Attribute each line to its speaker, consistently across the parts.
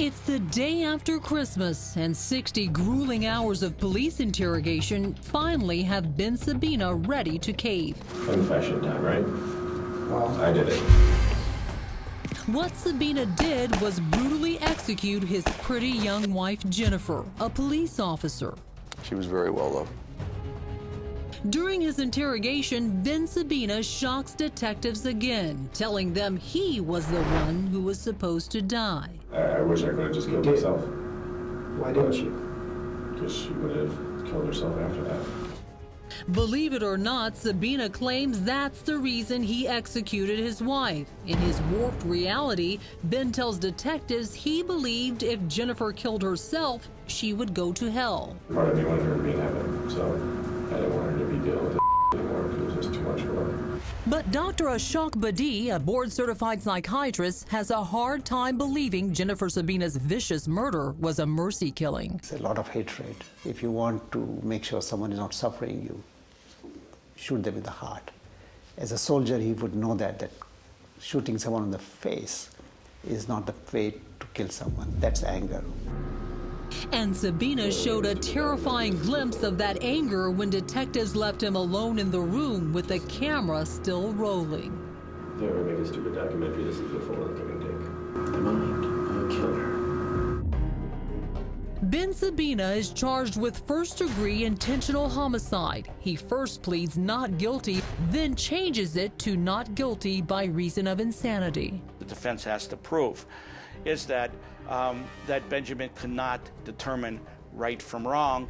Speaker 1: It's the day after Christmas, and 60 grueling hours of police interrogation finally have Ben Sabina ready to cave.
Speaker 2: Confession time, right? Well, I did it.
Speaker 1: What Sabina did was brutally execute his pretty young wife, Jennifer, a police officer.
Speaker 3: She was very well loved.
Speaker 1: During his interrogation, Ben Sabina shocks detectives again, telling them he was the one who was supposed to die.
Speaker 2: I wish I could have just killed myself.
Speaker 4: Why didn't you?
Speaker 2: Because she would have killed herself after that.
Speaker 1: Believe it or not, Sabina claims that's the reason he executed his wife. In his warped reality, Ben tells detectives he believed if Jennifer killed herself, she would go to hell.
Speaker 2: Part of me wanted her to be in heaven, so I didn't want her to be dealing with it anymore because it was just too much for her.
Speaker 1: But Dr. Ashok Badi, a board-certified psychiatrist, has a hard time believing Jennifer Sabina's vicious murder was a mercy killing.
Speaker 4: It's a lot of hatred. If you want to make sure someone is not suffering, you shoot them in the heart. As a soldier, he would know that shooting someone in the face is not the way to kill someone. That's anger.
Speaker 1: And Sabina showed a terrifying glimpse of that anger when detectives left him alone in the room with the camera still rolling.
Speaker 2: If they ever make a stupid documentary, this is the photo they're going to take. In mind, I'll kill her.
Speaker 1: Ben Sabina is charged with first-degree intentional homicide. He first pleads not guilty, then changes it to not guilty by reason of insanity.
Speaker 5: The defense has to prove is that Benjamin could not determine right from wrong.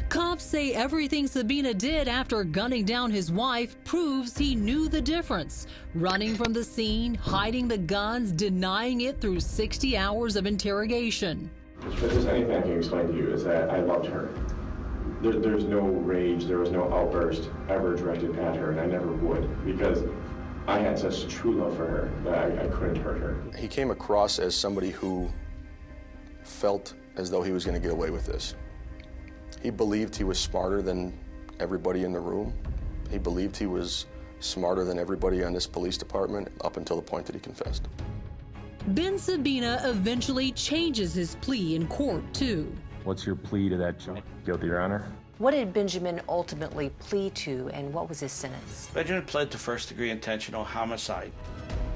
Speaker 1: Cops say everything Sabina did after gunning down his wife proves he knew the difference. Running from the scene, hiding the guns, denying it through 60 hours of interrogation.
Speaker 2: If there's anything I can explain to you is that I loved her. There's no rage, there was no outburst ever directed at her, and I never would, because I had such true love for her that I couldn't hurt her.
Speaker 3: He came across as somebody who felt as though he was going to get away with this. He believed he was smarter than everybody in the room. He believed he was smarter than everybody on this police department up until the point that he confessed.
Speaker 1: Ben Sabina eventually changes his plea in court, too.
Speaker 6: What's your plea to that charge? Guilty, Your Honor.
Speaker 7: What did Benjamin ultimately plead to, and what was his sentence?
Speaker 5: Benjamin pled to first-degree intentional homicide.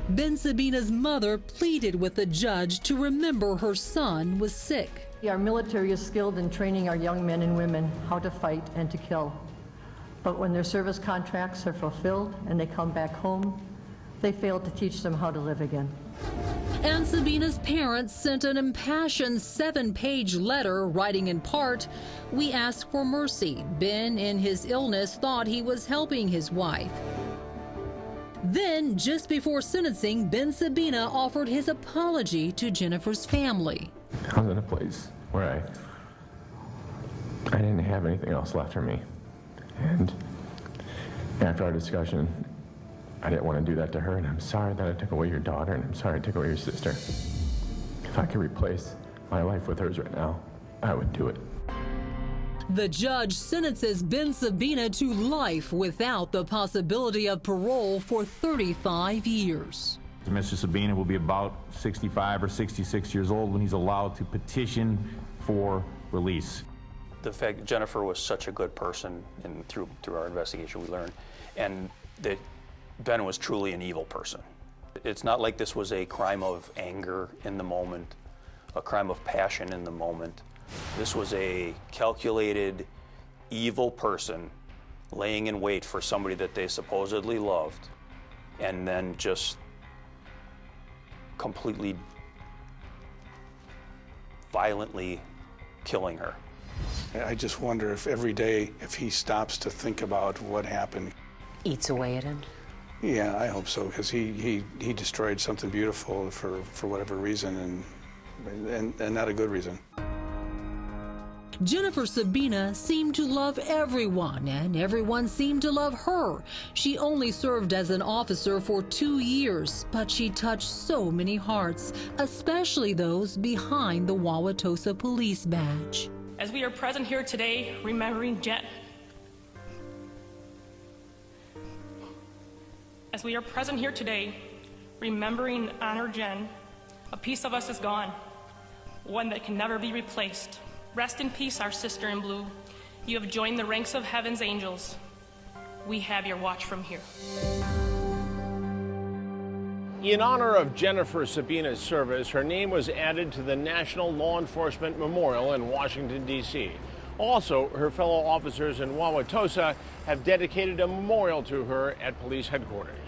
Speaker 1: Ben Sabina's mother pleaded with the judge to remember her son was sick.
Speaker 8: Our military is skilled in training our young men and women how to fight and to kill. But when their service contracts are fulfilled and they come back home, they fail to teach them how to live again.
Speaker 1: And Sabina's parents sent an impassioned 7-page letter writing in part, "We ask for mercy. Ben, in his illness, thought he was helping his wife." Then, just before sentencing, Ben Sabina offered his apology to Jennifer's family.
Speaker 6: I was in a place where I didn't have anything else left for me. And after our discussion, I didn't want to do that to her, and I'm sorry that I took away your daughter, and I'm sorry I took away your sister. If I could replace my life with hers right now, I would do it.
Speaker 1: The judge sentences Ben Sabina to life without the possibility of parole for 35 years.
Speaker 9: Mr. Sabina will be about 65 or 66 years old when he's allowed to petition for release.
Speaker 10: The fact that Jennifer was such a good person, and through our investigation we learned, and that Ben was truly an evil person. It's not like this was a crime of anger in the moment, a crime of passion in the moment. This was a calculated, evil person laying in wait for somebody that they supposedly loved, and then just completely violently killing her.
Speaker 11: I just wonder if every day, if he stops to think about what happened.
Speaker 7: Eats away at him?
Speaker 11: Yeah, I hope so, because he destroyed something beautiful for whatever reason, and not a good reason.
Speaker 1: Jennifer Sebena seemed to love everyone, and everyone seemed to love her. She only served as an officer for 2 years, but she touched so many hearts, especially those behind the Wauwatosa police badge.
Speaker 12: As we are present here today, remembering Honor Jen, a piece of us is gone. one that can never be replaced. Rest in peace, our sister in blue. You have joined the ranks of heaven's angels. We have your watch from here.
Speaker 13: In honor of Jennifer Sebena's service, her name was added to the National Law Enforcement Memorial in Washington, D.C. Also, her fellow officers in Wauwatosa have dedicated a memorial to her at police headquarters.